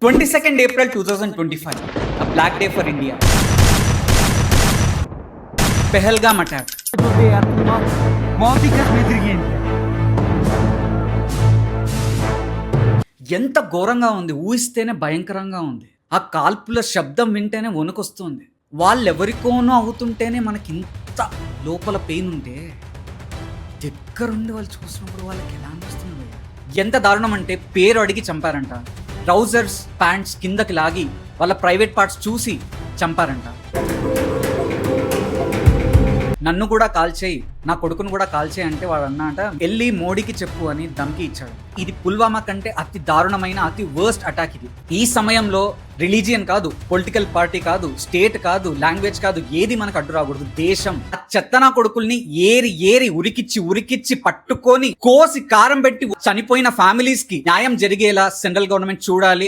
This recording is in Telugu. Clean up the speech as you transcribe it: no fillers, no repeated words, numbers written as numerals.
22nd April 2025, a black day for India. Pahalgam attack. ఎంత ఘోరంగా ఉంది, ఊహిస్తేనే భయంకరంగా ఉంది. ఆ కాల్పుల శబ్దం వింటేనే వణుకొస్తుంది. వాళ్ళెవరికోనో అవుతుంటేనే మనకి ఇంత లోపల పెయిన్ ఉంటే దగ్గరుండి వాళ్ళు చూసినప్పుడు వాళ్ళకి ఎలా అనిపిస్తుంది? ఎంత దారుణం అంటే పేరు అడిగి చంపారంట. ట్రౌజర్స్ ప్యాంట్స్ కిందకి లాగి వాళ్ళ ప్రైవేట్ పార్ట్స్ చూసి చంపారంట. నన్ను కూడా కాల్చేయి, నా కొడుకును కూడా కాల్చేయి అంటే వాడు అన్నట వెళ్ళి మోడీకి చెప్పు అని ధమ్కి ఇచ్చాడు. ఇది పుల్వామా కంటే అతి దారుణమైన అతి వర్స్ట్ అటాక్ ఇది. ఈ సమయంలో రిలీజియన్ కాదు, పొలిటికల్ పార్టీ కాదు, స్టేట్ కాదు, లాంగ్వేజ్ కాదు, ఏది మనకు అడ్డు రాకూడదు. దేశం ఆ చెత్తనా కొడుకుల్ని ఏరి ఉరికిచ్చి పట్టుకొని కోసి కారం పెట్టి చనిపోయిన ఫ్యామిలీస్ కి న్యాయం జరిగేలా సెంట్రల్ గవర్నమెంట్ చూడాలి.